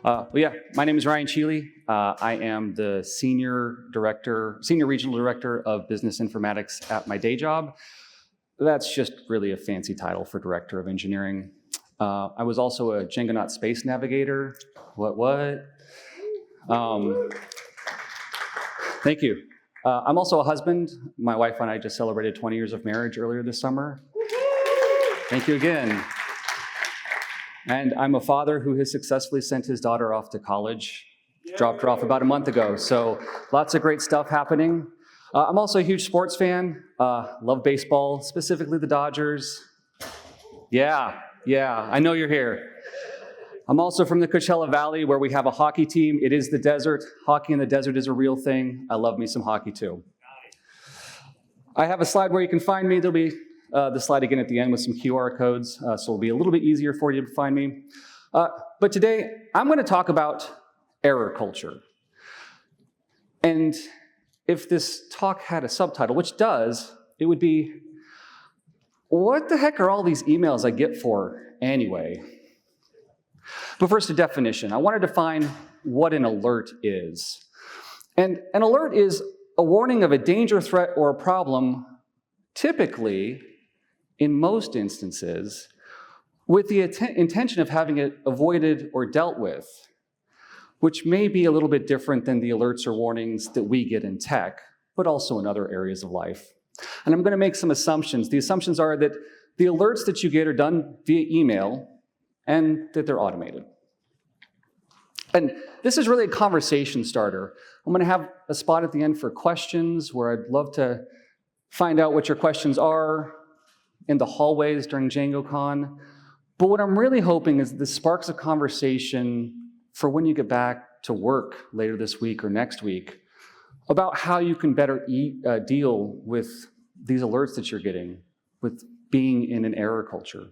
My name is Ryan Cheley. I am the Senior Regional Director of Business Informatics at my day job. That's just really a fancy title for Director of Engineering. I was also a DjangoCon Space Navigator. What? Thank you. I'm also a husband. My wife and I just celebrated 20 years of marriage earlier this summer. Thank you again. And I'm a father who has successfully sent his daughter off to college. Dropped her off about a month ago. So lots of great stuff happening. I'm also a huge sports fan. Love baseball, specifically the Dodgers. Yeah, I know you're here. I'm also from the Cheley Valley, where we have a hockey team. It is the desert. Hockey in the desert is a real thing. I love me some hockey too. I have a slide where you can find me. There'll be the slide again at the end with some QR codes, so it'll be a little bit easier for you to find me. But today, I'm going to talk about error culture. And if this talk had a subtitle, which does, it would be, what the heck are all these emails I get for anyway? But first, a definition. I want to define what an alert is. And an alert is a warning of a danger, threat, or a problem, typically, in most instances, with the intention of having it avoided or dealt with, which may be a little bit different than the alerts or warnings that we get in tech, but also in other areas of life. And I'm going to make some assumptions. The assumptions are that the alerts that you get are done via email and that they're automated. And this is really a conversation starter. I'm going to have a spot at the end for questions where I'd love to find out what your questions are in the hallways during DjangoCon. But what I'm really hoping is this sparks a conversation for when you get back to work later this week or next week about how you can better deal with these alerts that you're getting, with being in an error culture.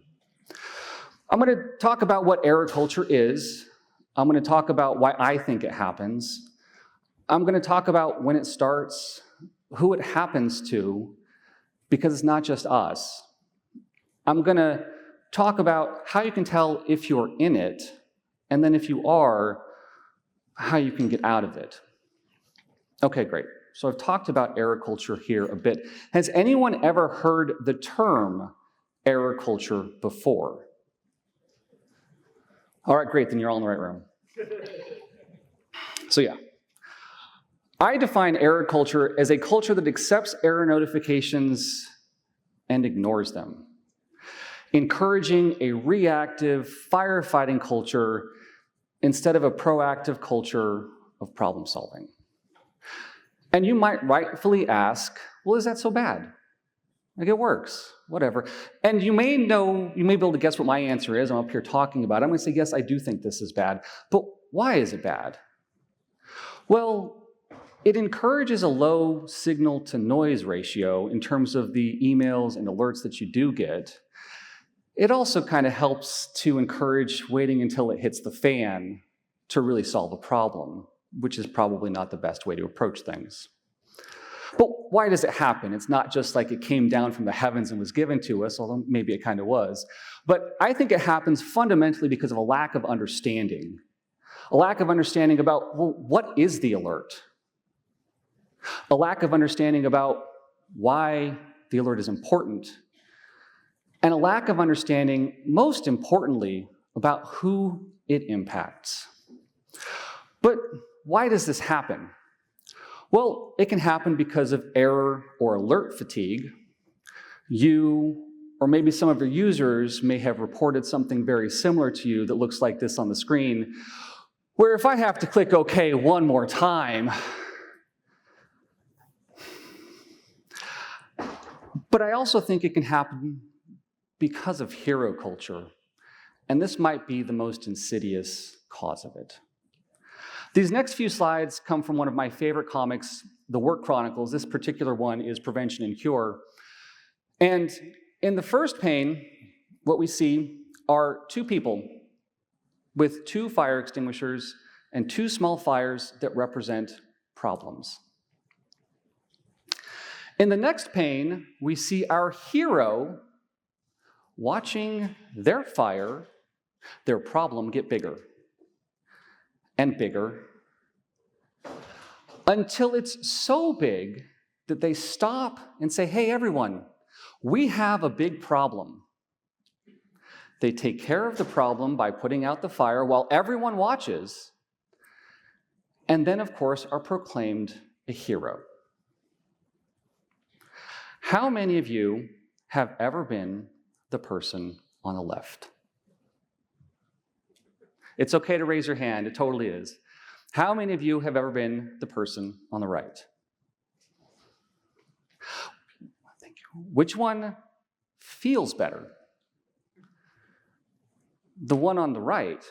I'm going to talk about what error culture is. I'm going to talk about why I think it happens. I'm going to talk about when it starts, who it happens to, because it's not just us. I'm going to talk about how you can tell if you're in it, and then if you are, how you can get out of it. Okay, great. So I've talked about error culture here a bit. Has anyone ever heard the term error culture before? All right, great, then you're all in the right room. So yeah, I define error culture as a culture that accepts error notifications and ignores them, encouraging a reactive, firefighting culture instead of a proactive culture of problem solving. And you might rightfully ask, well, is that so bad? Like, it works, whatever. And you may be able to guess what my answer is. I'm up here talking about it. I'm going to say, yes, I do think this is bad. But why is it bad? Well, it encourages a low signal to noise ratio in terms of the emails and alerts that you do get. It also kind of helps to encourage waiting until it hits the fan to really solve a problem, which is probably not the best way to approach things. But why does it happen? It's not just like it came down from the heavens and was given to us, although maybe it kind of was. But I think it happens fundamentally because of a lack of understanding. A lack of understanding about, well, what is the alert? A lack of understanding about why the alert is important. And a lack of understanding, most importantly, about who it impacts. But why does this happen? Well, it can happen because of error or alert fatigue. You, or maybe some of your users, may have reported something very similar to you that looks like this on the screen, where if I have to click OK one more time, but I also think it can happen because of hero culture, and this might be the most insidious cause of it. These next few slides come from one of my favorite comics, The Work Chronicles. This particular one is Prevention and Cure. And in the first pane, what we see are two people with two fire extinguishers and two small fires that represent problems. In the next pane, we see our hero watching their fire, their problem, get bigger. and bigger, until it's so big that they stop and say, hey, everyone, we have a big problem. They take care of the problem by putting out the fire while everyone watches, and then, of course, are proclaimed a hero. How many of you have ever been the person on the left? It's okay to raise your hand, it totally is. How many of you have ever been the person on the right? Thank you. Which one feels better? The one on the right,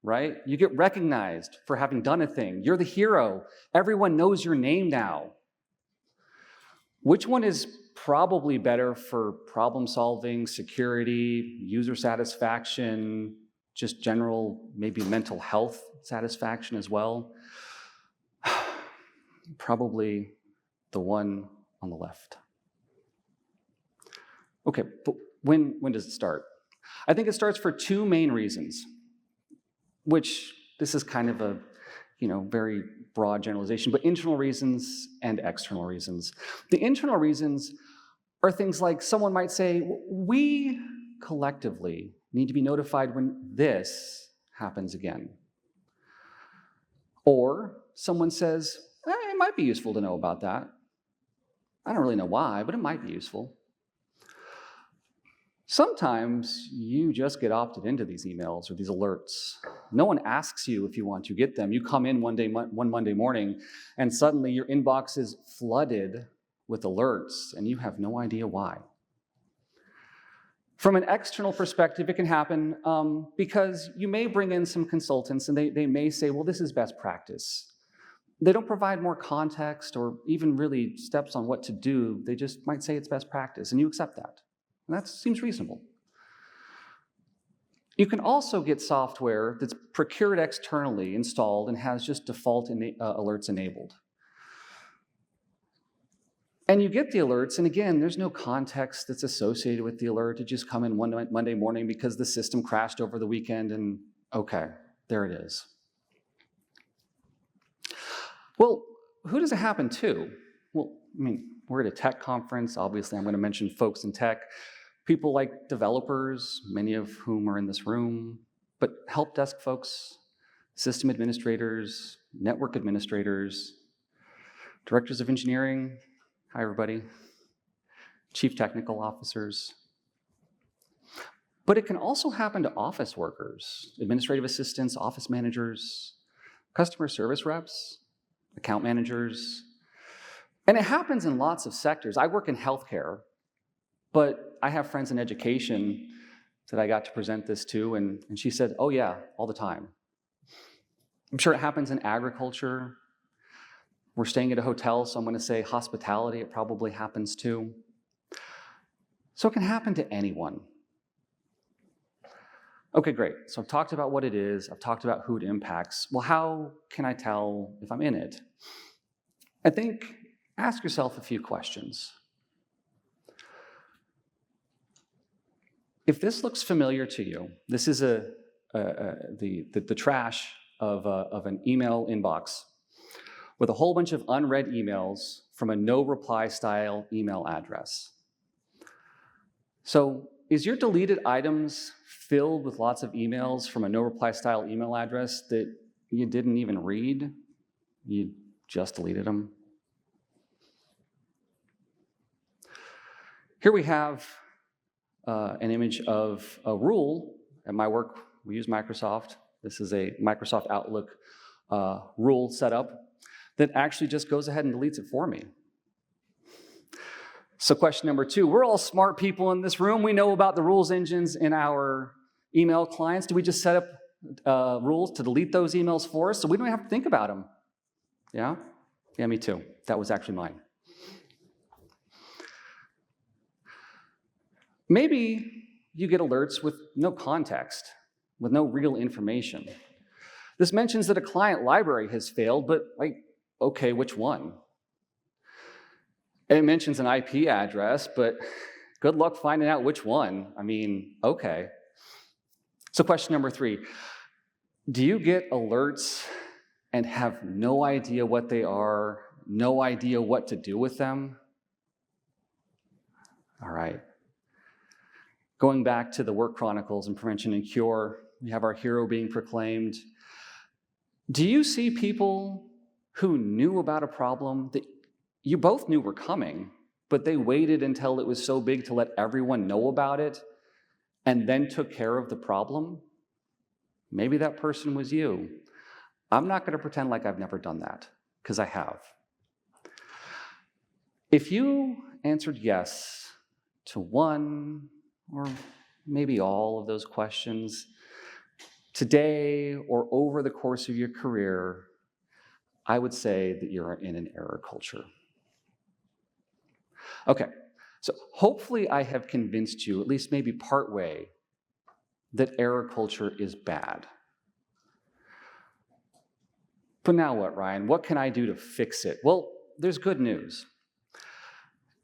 right? You get recognized for having done a thing. You're the hero. Everyone knows your name now. Which one is probably better for problem solving, security, user satisfaction, just general, maybe mental health satisfaction as well? Probably the one on the left. Okay, but when does it start? I think it starts for two main reasons, which this is kind of a very broad generalization, but internal reasons and external reasons. The internal reasons are things like someone might say, we collectively need to be notified when this happens again. Or someone says, it might be useful to know about that. I don't really know why, but it might be useful. Sometimes you just get opted into these emails or these alerts. No one asks you if you want to get them. You come in one Monday morning, and suddenly your inbox is flooded with alerts, and you have no idea why. From an external perspective, it can happen because you may bring in some consultants, and they may say, well, this is best practice. They don't provide more context or even really steps on what to do. They just might say it's best practice, and you accept that. And that seems reasonable. You can also get software that's procured externally, installed, and has just default alerts enabled. And you get the alerts, and again, there's no context that's associated with the alert. It just come in one Monday morning because the system crashed over the weekend, and okay, there it is. Well, who does it happen to? Well, we're at a tech conference. Obviously, I'm going to mention folks in tech. People like developers, many of whom are in this room, but help desk folks, system administrators, network administrators, directors of engineering, hi everybody, chief technical officers. But it can also happen to office workers, administrative assistants, office managers, customer service reps, account managers. And it happens in lots of sectors. I work in healthcare, but I have friends in education that I got to present this to, and she said, oh yeah, all the time. I'm sure it happens in agriculture. We're staying at a hotel, so I'm going to say hospitality, it probably happens too. So it can happen to anyone. Okay, great. So I've talked about what it is. I've talked about who it impacts. Well, how can I tell if I'm in it? I think ask yourself a few questions. If this looks familiar to you, this is the trash of an email inbox with a whole bunch of unread emails from a no-reply style email address. So is your deleted items filled with lots of emails from a no-reply style email address that you didn't even read? You just deleted them? Here we have an image of a rule. At my work, we use Microsoft. This is a Microsoft Outlook rule setup that actually just goes ahead and deletes it for me. So question number 2, we're all smart people in this room. We know about the rules engines in our email clients. Do we just set up rules to delete those emails for us so we don't have to think about them? Yeah? Yeah, me too. That was actually mine. Maybe you get alerts with no context, with no real information. This mentions that a client library has failed, but okay, which one? It mentions an IP address, but good luck finding out which one. Okay. So question number 3, do you get alerts and have no idea what they are, no idea what to do with them? All right. Going back to the work chronicles and prevention and cure, we have our hero being proclaimed. Do you see people who knew about a problem that you both knew were coming, but they waited until it was so big to let everyone know about it and then took care of the problem? Maybe that person was you. I'm not going to pretend like I've never done that, because I have. If you answered yes to one or maybe all of those questions today or over the course of your career, I would say that you're in an error culture. Okay, so hopefully I have convinced you, at least maybe partway, that error culture is bad. But now what, Ryan? What can I do to fix it? Well, there's good news.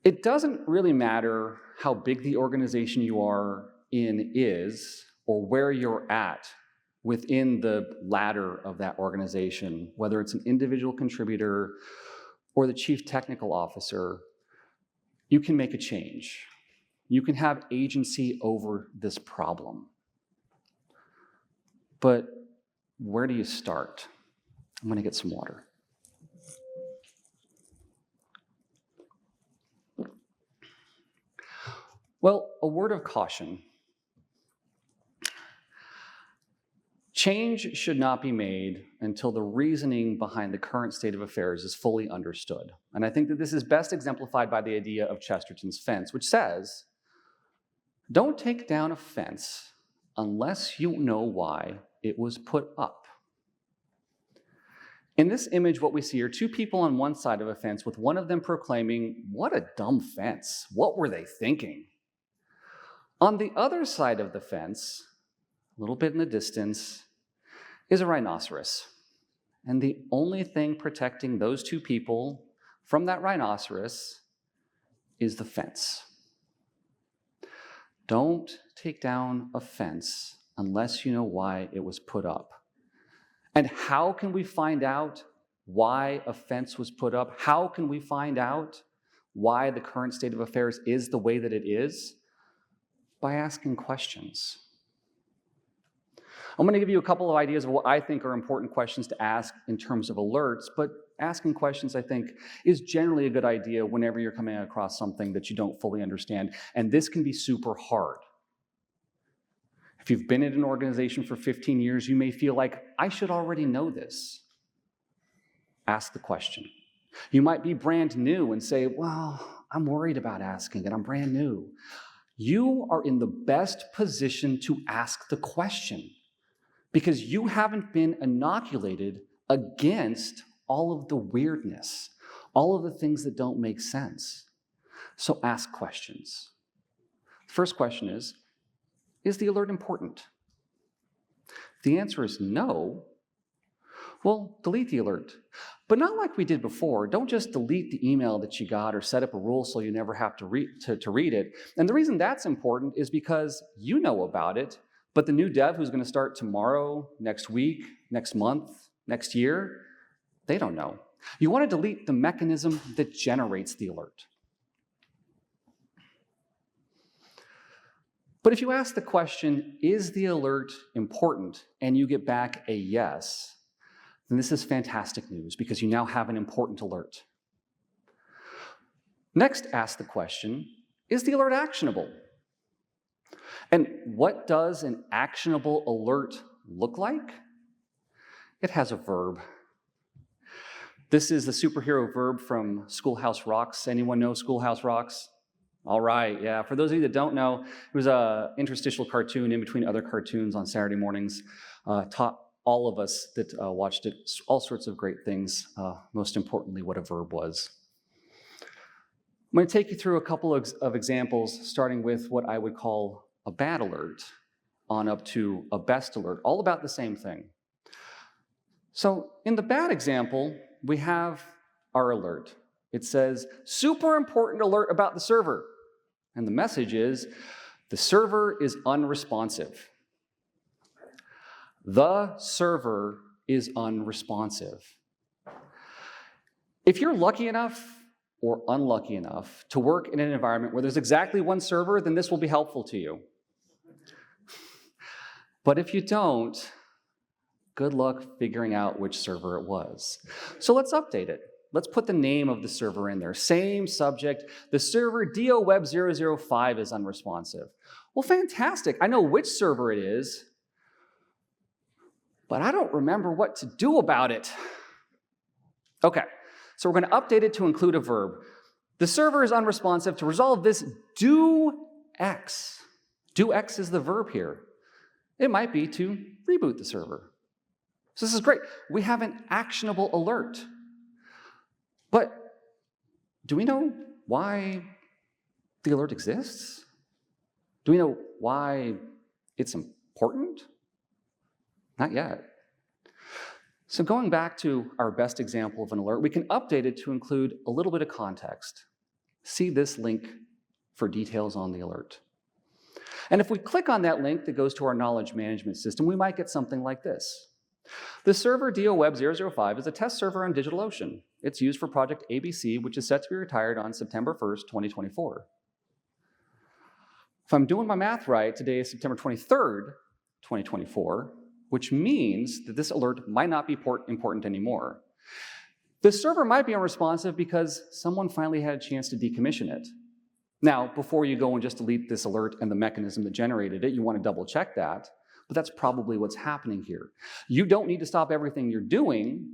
It doesn't really matter how big the organization you are in is or where you're at within the ladder of that organization, whether it's an individual contributor or the chief technical officer. You can make a change. You can have agency over this problem. But where do you start? I'm going to get some water. Well, a word of caution. Change should not be made until the reasoning behind the current state of affairs is fully understood. And I think that this is best exemplified by the idea of Chesterton's fence, which says, don't take down a fence unless you know why it was put up. In this image, what we see are two people on one side of a fence, with one of them proclaiming, "What a dumb fence. What were they thinking?" On the other side of the fence, a little bit in the distance, is a rhinoceros. And the only thing protecting those two people from that rhinoceros is the fence. Don't take down a fence unless you know why it was put up. And how can we find out why a fence was put up? How can we find out why the current state of affairs is the way that it is? By asking questions. I'm going to give you a couple of ideas of what I think are important questions to ask in terms of alerts, but asking questions, I think, is generally a good idea whenever you're coming across something that you don't fully understand. And this can be super hard. If you've been at an organization for 15 years, you may feel like, I should already know this. Ask the question. You might be brand new and say, well, I'm worried about asking it. I'm brand new. You are in the best position to ask the question because you haven't been inoculated against all of the weirdness, all of the things that don't make sense. So ask questions. First question is the alert important? If the answer is no, well, delete the alert. But not like we did before. Don't just delete the email that you got or set up a rule so you never have to read it. And the reason that's important is because you know about it, but the new dev who's going to start tomorrow, next week, next month, next year, they don't know. You want to delete the mechanism that generates the alert. But if you ask the question, is the alert important, and you get back a yes, then this is fantastic news because you now have an important alert. Next, ask the question, is the alert actionable? And what does an actionable alert look like? It has a verb. This is the superhero verb from Schoolhouse Rocks. Anyone know Schoolhouse Rocks? All right, yeah. For those of you that don't know, it was an interstitial cartoon in between other cartoons on Saturday mornings. Taught all of us that watched it all sorts of great things, most importantly, what a verb was. I'm going to take you through a couple of examples, starting with what I would call a bad alert on up to a best alert, all about the same thing. So in the bad example, we have our alert. It says, super important alert about the server. And the message is, the server is unresponsive. The server is unresponsive. If you're lucky enough or unlucky enough to work in an environment where there's exactly one server, then this will be helpful to you. But if you don't, good luck figuring out which server it was. So let's update it. Let's put the name of the server in there. Same subject. The server DOWeb005 is unresponsive. Well, fantastic. I know which server it is, but I don't remember what to do about it. Okay, so we're going to update it to include a verb. The server is unresponsive. To resolve this, do X. Do X is the verb here. It might be to reboot the server. So this is great. We have an actionable alert. But do we know why the alert exists? Do we know why it's important? Not yet. So going back to our best example of an alert, we can update it to include a little bit of context. See this link for details on the alert. And if we click on that link that goes to our knowledge management system, we might get something like this. The server DOWeb005 is a test server on DigitalOcean. It's used for Project ABC, which is set to be retired on September 1st, 2024. If I'm doing my math right, today is September 23rd, 2024, which means that this alert might not be important anymore. The server might be unresponsive because someone finally had a chance to decommission it. Now, before you go and just delete this alert and the mechanism that generated it, you want to double check that. But that's probably what's happening here. You don't need to stop everything you're doing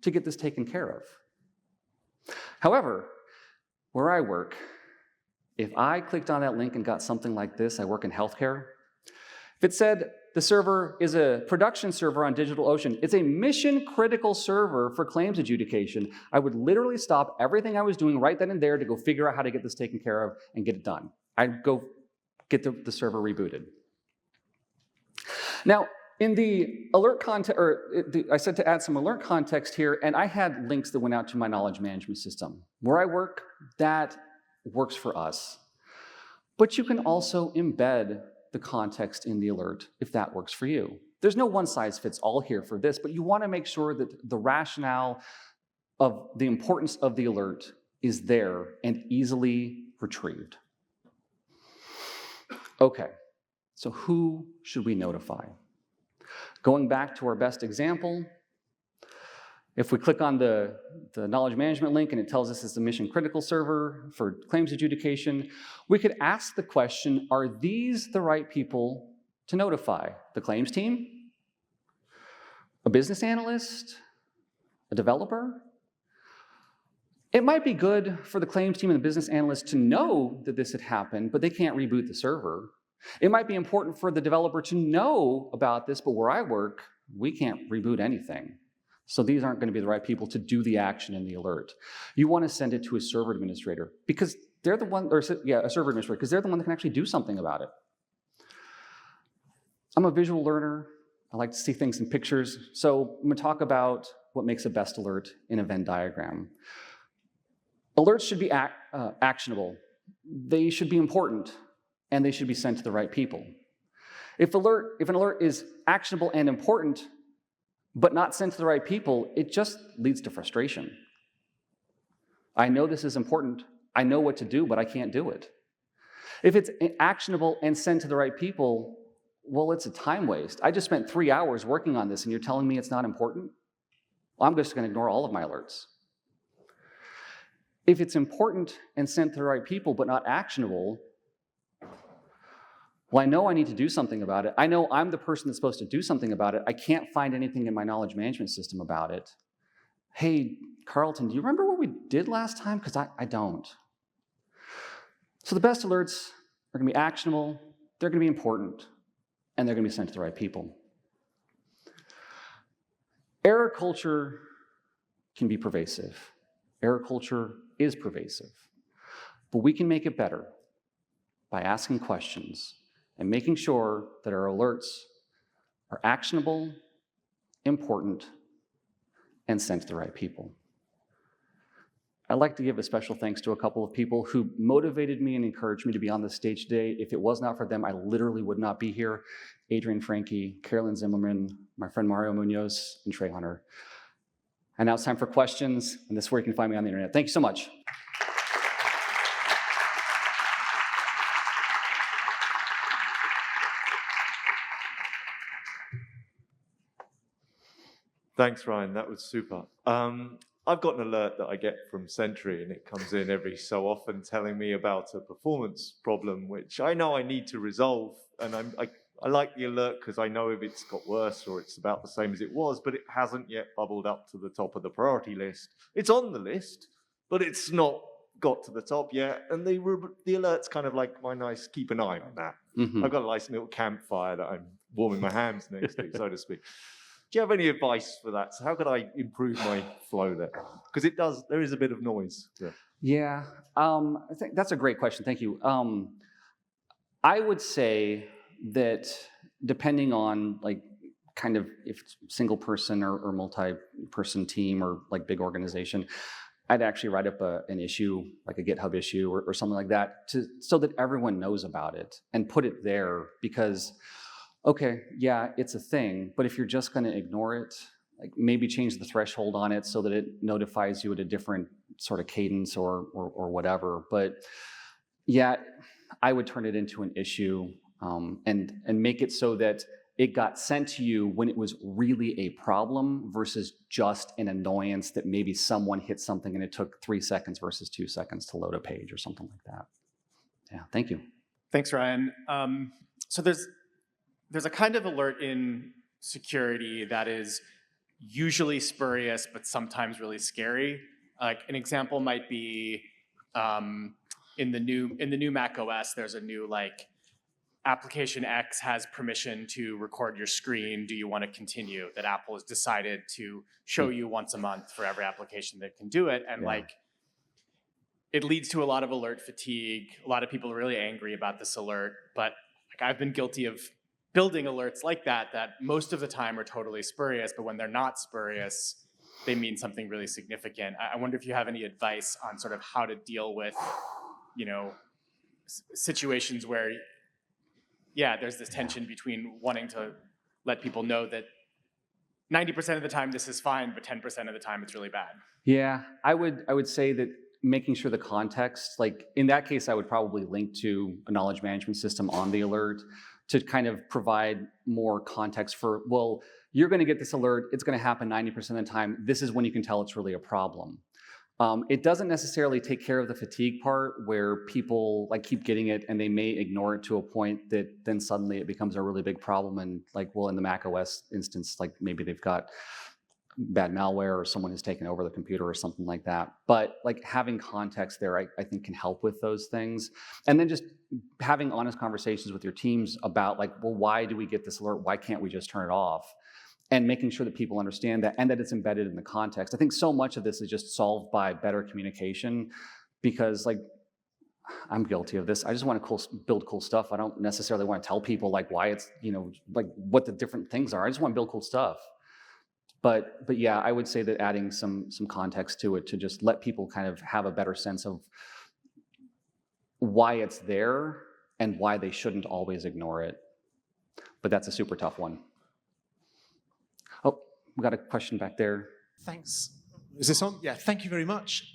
to get this taken care of. However, where I work, if I clicked on that link and got something like this, I work in healthcare. If it said the server is a production server on DigitalOcean, it's a mission-critical server for claims adjudication, I would literally stop everything I was doing right then and there to go figure out how to get this taken care of and get it done. I'd go get the server rebooted. Now, in the alert context, I said to add some alert context here, and I had links that went out to my knowledge management system. Where I work, that works for us. But you can also embed the context in the alert if that works for you. There's no one-size-fits-all here for this, but you want to make sure that the rationale of the importance of the alert is there and easily retrieved. Okay. So who should we notify? Going back to our best example, if we click on the knowledge management link and it tells us it's a mission-critical server for claims adjudication, we could ask the question, are these the right people to notify? The claims team? A business analyst? A developer? It might be good for the claims team and the business analyst to know that this had happened, but they can't reboot the server. It might be important for the developer to know about this, but where I work, we can't reboot anything. So these aren't going to be the right people to do the action in the alert. You want to send it to a server administrator because they're the one, or yeah, a server administrator, because they're the one that can actually do something about it. I'm a visual learner. I like to see things in pictures. So I'm going to talk about what makes a best alert in a Venn diagram. Alerts should be actionable. They should be important. And they should be sent to the right people. If an alert is actionable and important, but not sent to the right people, it just leads to frustration. I know this is important. I know what to do, but I can't do it. If it's actionable and sent to the right people, well, it's a time waste. I just spent 3 hours working on this, and you're telling me it's not important? Well, I'm just going to ignore all of my alerts. If it's important and sent to the right people, but not actionable, well, I know I need to do something about it. I know I'm the person that's supposed to do something about it. I can't find anything in my knowledge management system about it. Hey, Carlton, do you remember what we did last time? Because I don't. So the best alerts are going to be actionable, they're going to be important, and they're going to be sent to the right people. Error culture can be pervasive. Error culture is pervasive. But we can make it better by asking questions and making sure that our alerts are actionable, important, and sent to the right people. I'd like to give a special thanks to a couple of people who motivated me and encouraged me to be on the stage today. If it was not for them, I literally would not be here. Adrian Franke, Carolyn Zimmerman, my friend Mario Munoz, and Trey Hunter. And now it's time for questions, and this is where you can find me on the internet. Thank you so much. Thanks, Ryan. That was super. I've got an alert that I get from Sentry, and it comes in every so often telling me about a performance problem, which I know I need to resolve. And I like the alert because I know if it's got worse or it's about the same as it was, but it hasn't yet bubbled up to the top of the priority list. It's on the list, but it's not got to the top yet. And the alert's kind of like my nice keep an eye on that. Mm-hmm. I've got a nice little campfire that I'm warming my hands next to, so to speak. Do you have any advice for that? So how could I improve my flow there? Because there is a bit of noise. Yeah, I think that's a great question. Thank you. I would say that depending on like kind of if it's single person or multi-person team or like big organization, I'd actually write up an issue, like a GitHub issue or something like that, so that everyone knows about it and put it there because, okay, yeah, it's a thing, but if you're just going to ignore it, like maybe change the threshold on it so that it notifies you at a different sort of cadence or whatever. But yeah, I would turn it into an issue and make it so that it got sent to you when it was really a problem versus just an annoyance that maybe someone hit something and it took 3 seconds versus 2 seconds to load a page or something like that. Yeah, thank you. Thanks, Ryan. So there's a kind of alert in security that is usually spurious, but sometimes really scary. Like an example might be in the new Mac OS, there's a new like application X has permission to record your screen. Do you want to continue? That Apple has decided to show you once a month for every application that can do it, and like it leads to a lot of alert fatigue. A lot of people are really angry about this alert, but like I've been guilty of building alerts like that most of the time are totally spurious, but when they're not spurious, they mean something really significant. I wonder if you have any advice on sort of how to deal with, situations where, there's this tension between wanting to let people know that 90% of the time this is fine, but 10% of the time it's really bad. Yeah, I would say that making sure the context, like in that case, I would probably link to a knowledge management system on the alert to kind of provide more context for, well, you're going to get this alert. It's going to happen 90% of the time. This is when you can tell it's really a problem. It doesn't necessarily take care of the fatigue part where people like keep getting it and they may ignore it to a point that then suddenly it becomes a really big problem. And like, well, in the Mac OS instance, like maybe they've got bad malware or someone has taken over the computer or something like that. But like having context there, I think can help with those things. And then just having honest conversations with your teams about like, well, why do we get this alert? Why can't we just turn it off? And making sure that people understand that and that it's embedded in the context. I think so much of this is just solved by better communication because like, I'm guilty of this. I just want to build cool stuff. I don't necessarily want to tell people like why it's, like what the different things are. I just want to build cool stuff. But yeah, I would say that adding some context to it to just let people kind of have a better sense of why it's there and why they shouldn't always ignore it. But that's a super tough one. Oh, we got a question back there. Thanks. Is this on? Yeah, thank you very much.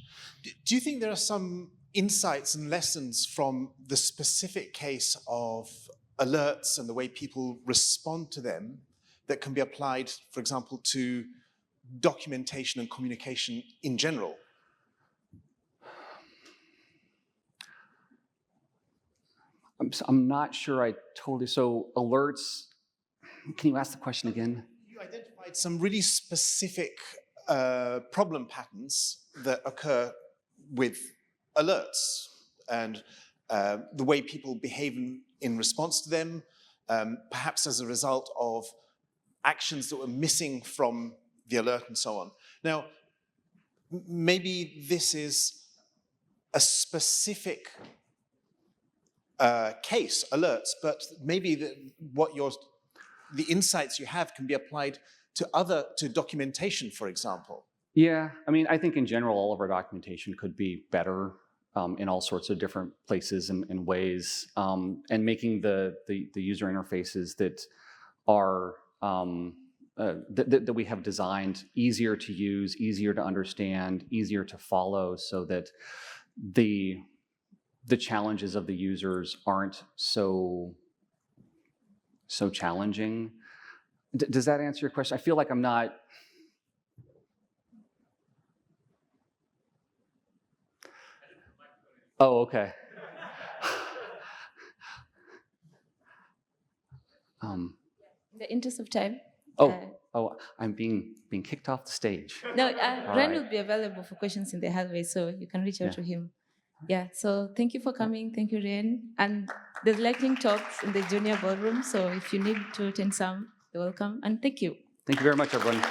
Do you think there are some insights and lessons from the specific case of alerts and the way people respond to them that can be applied, for example, to documentation and communication in general? I'm not sure I totally, so alerts, can you ask the question again? You identified some really specific problem patterns that occur with alerts and the way people behave in response to them, perhaps as a result of actions that were missing from the alert and so on. Now, maybe this is a specific case, alerts, but maybe the insights you have can be applied to documentation, for example. Yeah, I mean, I think in general, all of our documentation could be better in all sorts of different places and ways, and making the user interfaces that are that we have designed easier to use, easier to understand, easier to follow, so that the challenges of the users aren't so challenging. Does that answer your question? I feel like I'm not. Oh, okay. In the interest of time. I'm being kicked off the stage. No, All Ren right. will be available for questions in the hallway, so you can reach out Yeah. to him. Yeah, so thank you for coming. Thank you, Ren. And there's lightning talks in the junior ballroom, so if you need to attend some, you're welcome. And thank you. Thank you very much, everyone.